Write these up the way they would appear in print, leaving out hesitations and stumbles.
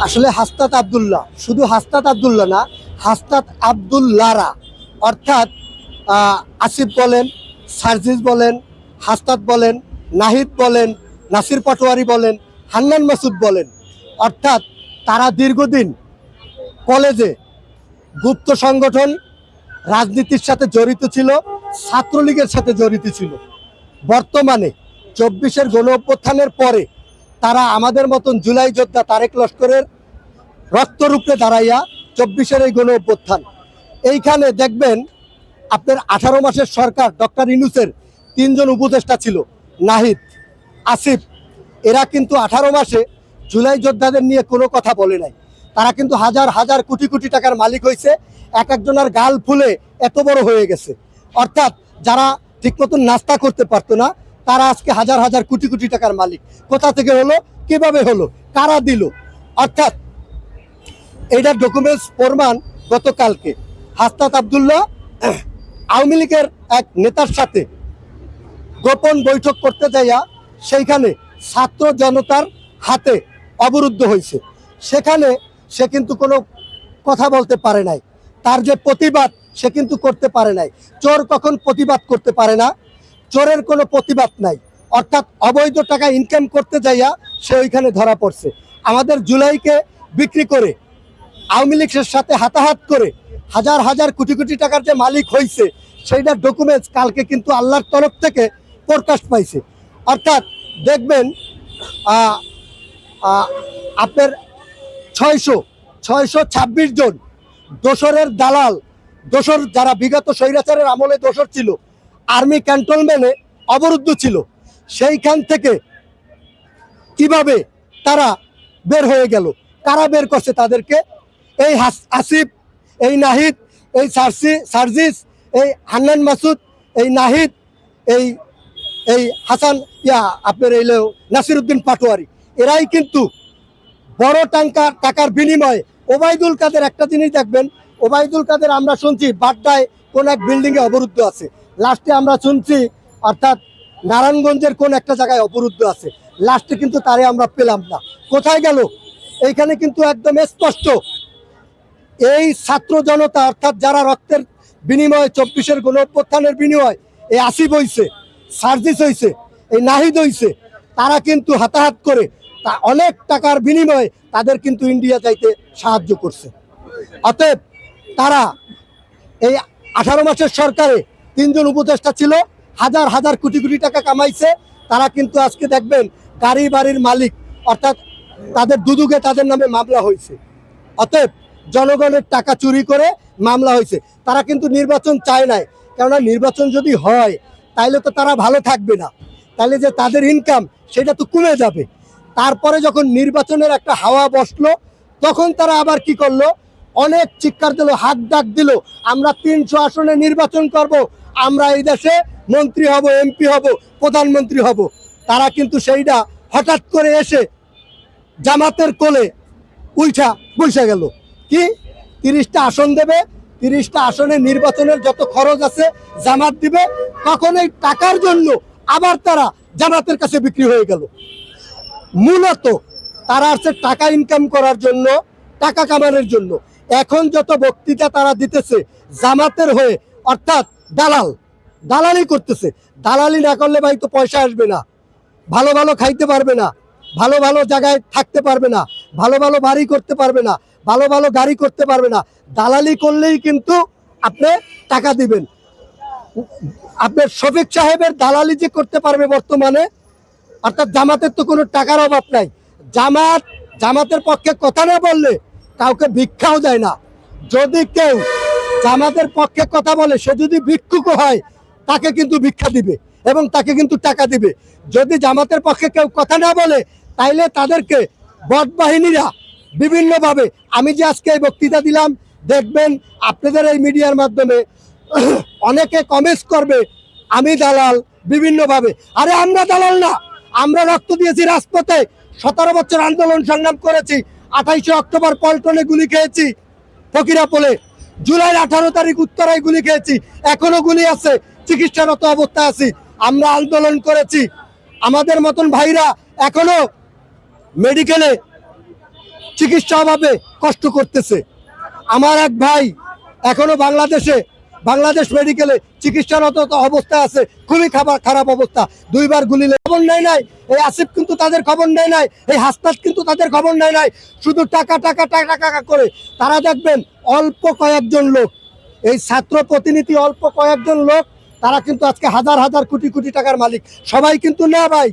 আসলে হাসনাত আব্দুল্লাহ, শুধু হাসনাত আব্দুল্লাহ না, হাসনাত আব্দুল্লাহরা, অর্থাৎ আসিফ বলেন, সার্জিস বলেন, হাসনাত বলেন, নাহিদ বলেন, নাসির পাটোয়ারি বলেন, হান্নান মাসুদ বলেন, অর্থাৎ তারা দীর্ঘদিন কলেজে গুপ্ত সংগঠন রাজনীতির সাথে জড়িত ছিল, ছাত্রলীগের সাথে জড়িত ছিল। বর্তমানে 24-এর গণ অভ্যুত্থানের পরে তারা আমাদের মতন জুলাই যোদ্ধা তারেক লস্করের রক্তরূপে দাঁড়াইয়া 24-এর এই গণ অভ্যুত্থান, এইখানে দেখবেন আপনার 18 মাসের সরকার ডক্টর ইউনূসের 3 জন উপদেষ্টা ছিল, নাহিদ, আসিফ, এরা কিন্তু 18 মাসে জুলাই যোদ্ধাদের নিয়ে কোনো কথা বলে নাই। তারা কিন্তু হাজার হাজার কোটি কোটি টাকার মালিক হয়েছে, এক একজনের গাল ফুলে এত বড় হয়ে গেছে। অর্থাৎ যারা ঠিক মতন নাস্তা করতে পারতো না, তারা আজকে হাজার হাজার কোটি কোটি টাকার মালিক। কোথা থেকে হলো, কিভাবে হলো, কারা দিল? অর্থাৎ এইটার ডকুমেন্টস প্রমাণ গতকালকে হাসনাত আব্দুল্লাহ আওয়ামী লীগের এক নেতার সাথে গোপন বৈঠক করতে যাইয়া সেইখানে ছাত্র জনতার হাতে অবরুদ্ধ হয়েছে। সেখানে সে কিন্তু কোনো কথা বলতে পারে নাই, তার যে প্রতিবাদ সে কিন্তু করতে পারে নাই। চোর কখন প্রতিবাদ করতে পারে না? চোরের কোনো প্রতিবাদ নাই। অর্থাৎ অবৈধ টাকা ইনকাম করতে যাইয়া সে ওইখানে ধরা পড়ছে। আমাদের জুলাইকে বিক্রি করে আওয়ামী লীগের সাথে হাতাহাত করে হাজার হাজার কোটি কোটি টাকার যে মালিক হয়েছে, সেইটার ডকুমেন্টস কালকে কিন্তু আল্লাহর তরফ থেকে প্রকাশ পাইছে। অর্থাৎ দেখবেন আপনার 626 জন দোসরের দালাল, দোসর যারা বিগত স্বৈরাচারের আমলে দোসর ছিল, আর্মি ক্যান্টনমেন্টে অবরুদ্ধ ছিল, সেইখান থেকে কিভাবে তারা বের হয়ে গেল? কারা বের করছে তাদেরকে? এই আসিফ, এই নাহিদ, এই সার্জিস, এই হান্নান মাসুদ, এই নাহিদ, এই এই হাসান আপনার এই নাসির উদ্দিন পাটোয়ারি, এরাই কিন্তু বড় টাকার বিনিময়ে ওবায়দুল কাদের, একটা জিনিস দেখবেন, ওবায়দুল কাদের আমরা শুনছি বাড্ডায় কোন এক বিল্ডিংয়ে অবরুদ্ধ আছে, লাস্টে আমরা শুনছি অর্থাৎ নারায়ণগঞ্জের কোন একটা জায়গায় অবরুদ্ধ আছে, লাস্টে কিন্তু তারে আমরা পেলাম না। কোথায় গেল? এইখানে কিন্তু একদম স্পষ্ট এই ছাত্র জনতা, অর্থাৎ যারা রক্তের বিনিময়ে 24-এর গণ অভ্যুত্থানের বিনিময়ে এই আসিফ হইছে, সার্জিস হইছে, এই নাহিদ হইছে, তারা কিন্তু হাতাহাত করে অনেক টাকার বিনিময়ে তাদের কিন্তু ইন্ডিয়া যাইতে সাহায্য করছে। অতএব তারা এই 18 মাসের সরকারে 3 জন উপদেষ্টা ছিল, হাজার হাজার কোটি কোটি টাকা কামাইছে। তারা কিন্তু আজকে দেখবেন গাড়ি বাড়ির মালিক, অর্থাৎ তাদের দুদুকে তাদের নামে মামলা হয়েছে। অতএব জনগণের টাকা চুরি করে মামলা হয়েছে। তারা কিন্তু নির্বাচন চায় নাই, কেননা নির্বাচন যদি হয় তাইলে তো তারা ভালো থাকবে না, তাহলে যে তাদের ইনকাম সেটা তো কমে যাবে। তারপরে যখন নির্বাচনের একটা হাওয়া বসলো, তখন তারা আবার কি করলো? অনেক চিৎকার দিল, হাত ডাক দিল, আমরা 300 আসনে নির্বাচন করব, আমরা এই দেশে মন্ত্রী হব, এমপি হব, প্রধানমন্ত্রী হব। তারা কিন্তু সেইটা হঠাৎ করে এসে জামাতের কোলে উঠা বসে গেল। কি 30টা আসন দেবে, 30টা আসনে নির্বাচনের যত খরচ আছে জামাত দিবে। তখন এই টাকার জন্য আবার তারা জামাতের কাছে বিক্রি হয়ে গেল। মূলত তারা আসছে টাকা ইনকাম করার জন্য, টাকা কামানোর জন্য। এখন যত বক্তৃতা তারা দিতেছে জামাতের হয়ে, অর্থাৎ দালালি করতেছে। দালালি না করলে ভাই তো পয়সা আসবে না, ভালো ভালো খাইতে পারবে না, ভালো ভালো জায়গায় থাকতে পারবে না, ভালো ভালো বাড়ি করতে পারবে না, ভালো ভালো গাড়ি করতে পারবে না। দালালি করলেই কিন্তু আপনি টাকা দিবেন। আপনার শফিক সাহেবের দালালি যে করতে পারবে বর্তমানে, অর্থাৎ জামাতের তো কোনো টাকার অভাব নাই। জামাতের পক্ষে কথা না বললে কাউকে ভিক্ষাও দেয় না। যদি কেউ জামাতের পক্ষে কথা বলে, সে যদি ভিক্ষুক হয়, তাকে কিন্তু ভিক্ষা দিবে এবং তাকে কিন্তু টাকা দিবে। যদি জামাতের পক্ষে কেউ কথা না বলে, তাইলে তাদেরকে বট বাহিনীরা বিভিন্নভাবে, আমি যে আজকে এই বক্তৃতা দিলাম, দেখবেন আপনাদের এই মিডিয়ার মাধ্যমে অনেকে কমেন্টস করবে আমি দালাল বিভিন্নভাবে। আরে আমরা দালাল না, আমরা রক্ত দিয়েছি রাজপথে, 17 বছর আন্দোলন সংগ্রাম করেছি, 28 অক্টোবর পল্টনে গুলি খেয়েছি, ফকিরাপুলে জুলাই 18 তারিখ উত্তরায় গুলি খেয়েছি, এখনো গুলি আছে, চিকিৎসারত অবস্থায় আছি। আমরা আন্দোলন করেছি, আমাদের মতন ভাইরা এখনো মেডিকেলে চিকিৎসা অভাবে কষ্ট করতেছে। আমার এক ভাই এখনো বাংলাদেশ মেডিকেলে চিকিৎসারত অবস্থা আছে, খুবই খারাপ অবস্থা। 2বার গুলি খবর নেয় নাই। এই আসিফ কিন্তু তাদের খবর নেয় নাই, এই হাসনাত কিন্তু তাদের খবর নেয় নাই। শুধু টাকা টাকা টাকা টাকা করে তারা দেখবেন অল্প কয়েকজন লোক, এই ছাত্র প্রতিনিধি অল্প কয়েকজন লোক, তারা কিন্তু আজকে হাজার হাজার কোটি কোটি টাকার মালিক। সবাই কিন্তু না ভাই।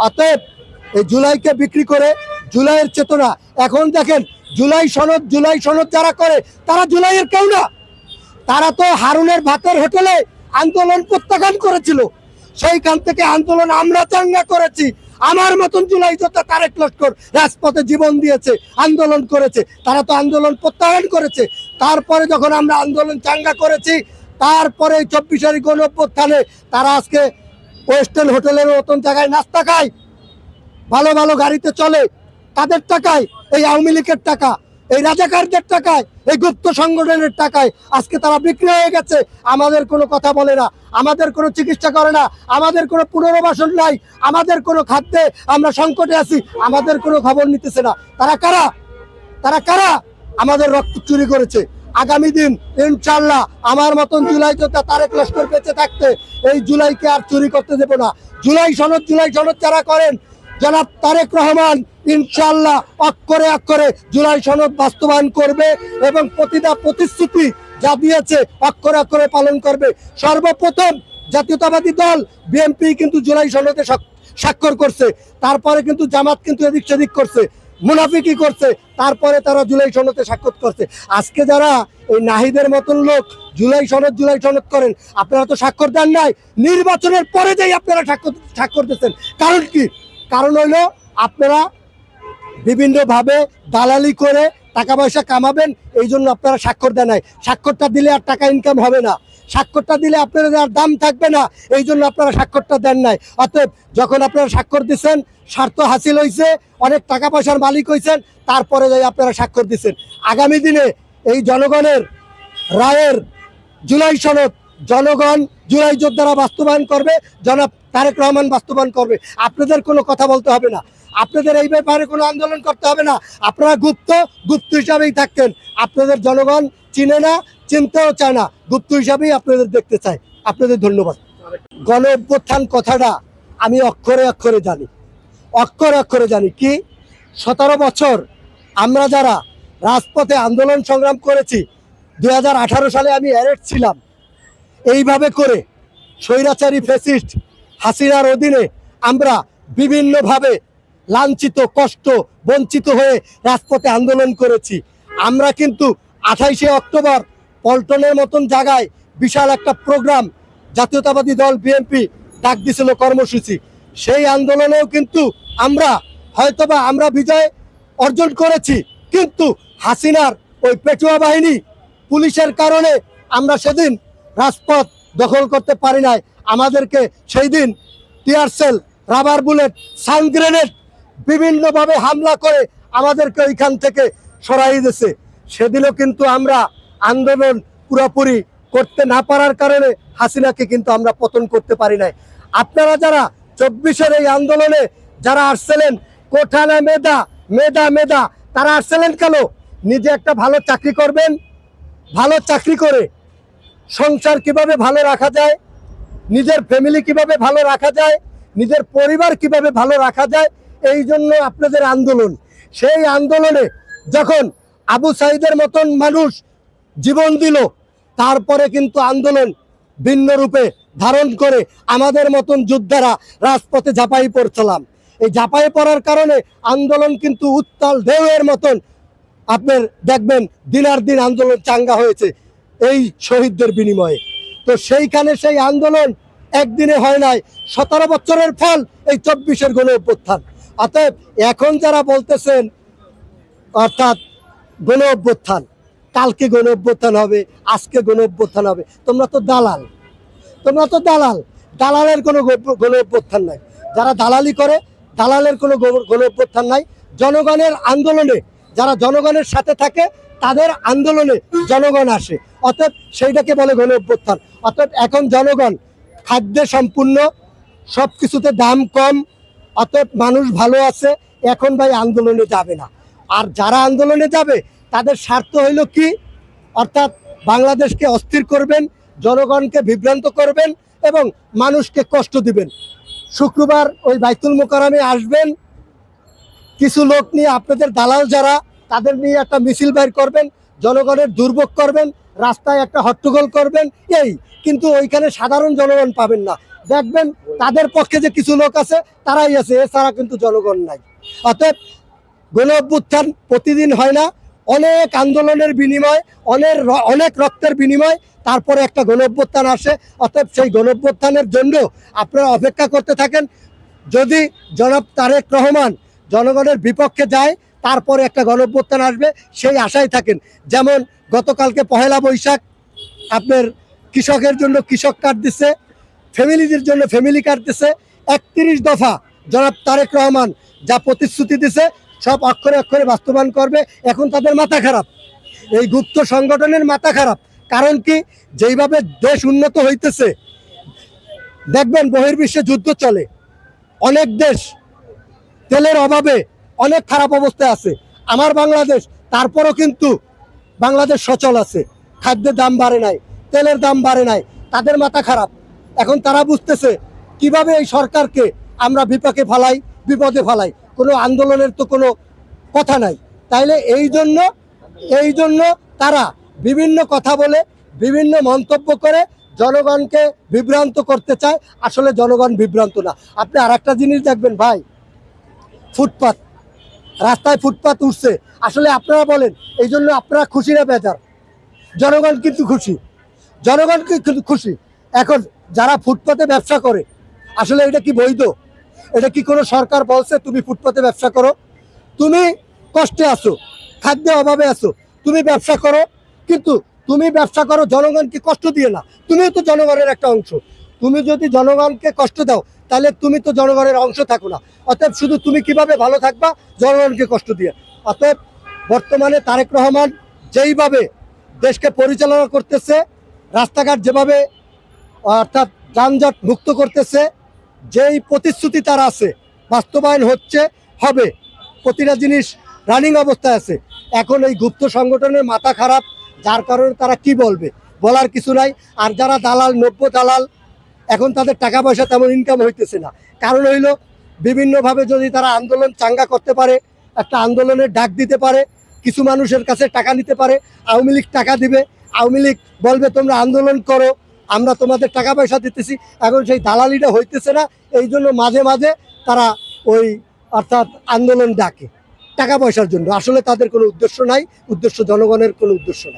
অতএব এই জুলাইকে বিক্রি করে জুলাইয়ের চেতনা, এখন দেখেন জুলাই সনদ যারা করে তারা জুলাইয়ের কেউ না। তারা তো হারুনের ভাতের হোটেলে আন্দোলন প্রত্যাখ্যান করেছিল, সেইখান থেকে আন্দোলন আমরা চাঙ্গা করেছি। আমার মতন জুলাই যোদ্ধা তারেক লস্কর রাজপথে জীবন দিয়েছে, আন্দোলন করেছে, তারা তো আন্দোলন প্রত্যাখ্যান করেছে। তারপরে যখন আমরা আন্দোলন চাঙ্গা করেছি, তারপরে 24 গণঅভ্যুত্থানে তারা আজকে ওয়েস্টার্ন হোটেলের মতন জায়গায় নাস্তা খায়, ভালো ভালো গাড়িতে চলে, তাদের টাকায়, এই আওয়ামী লীগের টাকা, এই রাজাকারদের টাকায়, এই গুপ্ত সংগঠনের টাকায় আজকে তারা বিক্রি হয়ে গেছে। আমাদের কোনো কথা বলে না, আমাদের কোনো চিকিৎসা করে না, আমাদের কোনো পুনর্বাসন নাই, আমাদের কোনো খাদ্যে আমরা সংকটে আছি, আমাদের কোনো খবর নিতেছে না। তারা কারা আমাদের রক্ত চুরি করেছে। আগামী দিন ইনশাল্লাহ আমার মতন জুলাই যোদ্ধা তারেক লস্কর বেঁচে থাকতে এই জুলাইকে আর চুরি করতে দেব না। জুলাই সনদ যারা করেন, জনাব তারেক রহমান ইনশাল্লাহ অক্ষরে অক্ষরে জুলাই সনদ বাস্তবায়ন করবে এবং প্রতিটা প্রতিশ্রুতি যা দিয়েছে অক্ষরে অক্ষরে পালন করবে। সর্বপ্রথম জাতীয়তাবাদী দল বিএনপি কিন্তু জুলাই সনদে স্বাক্ষর করছে, তারপরে কিন্তু জামাত কিন্তু এদিক সেদিক করছে, মুনাফিকি করছে, তারপরে তারা জুলাই সনদে স্বাক্ষর করছে। আজকে যারা এই নাহিদের মতন লোক জুলাই সনদ করেন, আপনারা তো স্বাক্ষর দেন নাই, নির্বাচনের পরে যাই আপনারা স্বাক্ষর দিচ্ছেন। কারণ কি? কারণ হইলো আপনারা বিভিন্নভাবে দালালি করে টাকা পয়সা কামাবেন, এই জন্য আপনারা স্বাক্ষর দেন নাই। স্বাক্ষরটা দিলে আর টাকা ইনকাম হবে না, স্বাক্ষরটা দিলে আপনাদের আর দাম থাকবে না, এই জন্য আপনারা স্বাক্ষরটা দেন নাই। অতএব যখন আপনারা স্বাক্ষর দিচ্ছেন, স্বার্থ হাসিল হয়েছে, অনেক টাকা পয়সার মালিক হয়েছেন, তারপরে যাই আপনারা স্বাক্ষর দিচ্ছেন। আগামী দিনে এই জনগণের রায়ের জুলাই সনদ জনগণ জুলাই যোদ্ধারা বাস্তবায়ন করবে, জনাব তারেক রহমান বাস্তবায়ন করবে। আপনাদের কোনো কথা বলতে হবে না, আপনাদের এই ব্যাপারে কোনো আন্দোলন করতে হবে না। আপনারা গুপ্ত হিসাবেই থাকতেন। আপনাদের জনগণ চিনে না, চিনতেও চায় না, গুপ্ত হিসাবেই আপনাদের দেখতে চায়। আপনাদের ধন্যবাদ। গণ অভ্যুত্থান কথাটা আমি অক্ষরে অক্ষরে জানি কি 17 বছর আমরা যারা রাজপথে আন্দোলন সংগ্রাম করেছি, 2018 সালে আমি অ্যারেস্ট ছিলাম। এইভাবে করে স্বৈরাচারী ফ্যাসিস্ট হাসিনার অধীনে আমরা বিভিন্নভাবে লাঞ্ছিত, কষ্ট, বঞ্চিত হয়ে রাজপথে আন্দোলন করেছি। আমরা কিন্তু 28শে অক্টোবর পল্টনের মতন জায়গায় বিশাল একটা প্রোগ্রাম জাতীয়তাবাদী দল বিএনপি ডাক দিছিল, কর্মসূচি। সেই আন্দোলনেও কিন্তু আমরা বিজয় অর্জন করেছি, কিন্তু হাসিনার ওই পেটুয়া বাহিনী পুলিশের কারণে আমরা সেদিন রাজপথ দখল করতে পারি নাই। আমাদেরকে সেই দিন tear shell, rubber bullet, sound grenade বিভিন্নভাবে হামলা করে আমাদেরকে ওইখান থেকে সরাই দিয়েছে। সেদিনও কিন্তু আমরা আন্দোলন পুরোপুরি করতে না পারার কারণে হাসিনাকে কিন্তু আমরা পতন করতে পারি নাই। আপনারা যারা 24-এর এই আন্দোলনে যারা আসছিলেন, কোঠানা মেধা তারা আসছিলেন কেন? নিজে একটা ভালো চাকরি করবেন, ভালো চাকরি করে সংসার কিভাবে ভালো রাখা যায়, নিজের ফ্যামিলি কিভাবে ভালো রাখা যায়, নিজের পরিবার কিভাবে ভালো রাখা যায়, এই জন্য আপনাদের আন্দোলন। সেই আন্দোলনে যখন আবু সাইদের মতন মানুষ জীবন দিল, তারপরে কিন্তু আন্দোলন ভিন্ন রূপে ধারণ করে আমাদের মতন যোদ্ধারা রাজপথে ঝাঁপাই পড়ছিলাম। এই ঝাঁপাই পড়ার কারণে আন্দোলন কিন্তু উত্তাল ঢেউয়ের মতন আপনার দেখবেন দিনার দিন আন্দোলন চাঙ্গা হয়েছে এই শহীদদের বিনিময়ে। তো সেইখানে সেই আন্দোলন একদিনে হয় নাই, 17 বছরের ফল এই 24-এর গণ অভ্যুত্থান। অতএব এখন যারা বলতেছেন অর্থাৎ গণ অভ্যুত্থান, কালকে গণ অভ্যুত্থান হবে, আজকে গণ অভ্যুত্থান হবে, তোমরা তো দালালের কোনো গণ অভ্যুত্থান নাই। যারা দালালি করে, দালালের কোনো গণ অভ্যুত্থান নাই। জনগণের আন্দোলনে যারা জনগণের সাথে থাকে, তাদের আন্দোলনে জনগণ আসে, অতএব সেইটাকে বলে গণ অভ্যুত্থান। অতএব এখন জনগণ খাদ্যে সম্পূর্ণ, সব কিছুতে দাম কম, অতএব মানুষ ভালো আছে, এখন ভাই আন্দোলনে যাবে না। আর যারা আন্দোলনে যাবে তাদের স্বার্থ হইল কি, অর্থাৎ বাংলাদেশকে অস্থির করবেন, জনগণকে বিভ্রান্ত করবেন এবং মানুষকে কষ্ট দিবেন। শুক্রবার ওই বাইতুল মোকাররমে আসবেন, কিছু লোক নিয়ে আপনাদের দালাল যারা, তাদের নিয়ে একটা মিছিল বের করবেন, জনগণের দুর্ভোগ করবেন, রাস্তায় একটা হট্টগোল করবেন, এই কিন্তু ওইখানে সাধারণ জনগণ পাবেন না। দেখবেন তাদের পক্ষে যে কিছু লোক আছে তারাই আছে, এছাড়া কিন্তু জনগণ নাই। অতএব গণ অভ্যুত্থান প্রতিদিন হয় না, অনেক আন্দোলনের বিনিময়, অনেক রক্তের বিনিময় তারপরে একটা গণ অভ্যুত্থান আসে। অতএব সেই গণ অভ্যুত্থানের জন্য আপনারা অপেক্ষা করতে থাকেন। যদি জনাব তারেক রহমান জনগণের বিপক্ষে যায় তারপরে একটা গণ অভ্যুত্থান আসবে, সেই আশায় থাকেন। যেমন গতকালকে পহেলা বৈশাখ আপনার কৃষকের জন্য কৃষক কার্ড দিচ্ছে, ফ্যামিলিদের জন্য ফ্যামিলি কার্ড দিচ্ছে। 31 দফা জনাব তারেক রহমান যা প্রতিশ্রুতি দিছে সব অক্ষরে অক্ষরে বাস্তবায়ন করবে। এখন তাদের মাথা খারাপ, এই গুপ্ত সংগঠনের মাথা খারাপ। কারণ কি, যেইভাবে দেশ উন্নত হইতেছে, দেখবেন বহির্বিশ্বে যুদ্ধ চলে, অনেক দেশ তেলের অভাবে অনেক খারাপ অবস্থায় আছে। আমার বাংলাদেশ তারপরও কিন্তু বাংলাদেশ সচল আছে, খাদ্যের দাম বাড়ে নাই, তেলের দাম বাড়ে নাই। তাদের মাথা খারাপ। এখন তারা বুঝতেছে কিভাবে এই সরকারকে আমরা বিপাকে ফালাই, বিপদে ফালাই। কোনো আন্দোলনের তো কোনো কথা নাই। তাইলে এই জন্য তারা বিভিন্ন কথা বলে, বিভিন্ন মন্তব্য করে জনগণকে বিভ্রান্ত করতে চায়। আসলে জনগণ বিভ্রান্ত না। আপনি আর একটা জিনিস দেখবেন ভাই, ফুটপাত, রাস্তায় ফুটপাত উঠছে। আসলে আপনারা বলেন এই জন্য আপনারা খুশি না বেজার? জনগণ কিন্তু খুশি, জনগণ কিন্তু খুশি। এখন যারা ফুটপাতে ব্যবসা করে, আসলে এটা কি বৈধ? এটা কি কোনো সরকার বলছে তুমি ফুটপাতে ব্যবসা করো? তুমি কষ্টে আছো, খাদ্যের অভাবে আছো, তুমি ব্যবসা করো, কিন্তু তুমি ব্যবসা করো জনগণকে কষ্ট দিয়ে না। তুমিও তো জনগণের একটা অংশ। তুমি যদি জনগণকে কষ্ট দাও তাহলে তুমি তো জনগণের অংশ থাকো না। অতএব শুধু তুমি কিভাবে ভালো থাকবা? জনগণকে কষ্ট দিয়ে। অতএব বর্তমানে তারেক রহমান যেইভাবে দেশকে পরিচালনা করতেছে, রাস্তাঘাট যেভাবে অর্থাৎ যানজট মুক্ত করতেছে, যেই প্রতিশ্রুতি তার আছে বাস্তবায়ন হচ্ছে, হবে, প্রতিটা জিনিস রানিং অবস্থায় আছে। এখন এই গুপ্ত সংগঠনের মাথা খারাপ, যার কারণে তারা কি বলবে, বলার কিছু নাই। আর যারা দালাল, নব্য দালাল, এখন তাদের টাকা পয়সা তেমন ইনকাম হইতেছে না। কারণ হইল বিভিন্নভাবে যদি তারা আন্দোলন চাঙ্গা করতে পারে, একটা আন্দোলনের ডাক দিতে পারে, কিছু মানুষের কাছে টাকা নিতে পারে, আওয়ামী লীগ টাকা দিবে, আওয়ামী লীগ বলবে তোমরা আন্দোলন করো, আমরা তোমাদের টাকা পয়সা দিতেছি। এখন সেই দালালিটা হইতেছে না, এই জন্য মাঝে মাঝে তারা ওই অর্থাৎ আন্দোলন ডাকে টাকা পয়সার জন্য। আসলে তাদের কোনো উদ্দেশ্য নাই, উদ্দেশ্য জনগণের কোনো উদ্দেশ্য নাই।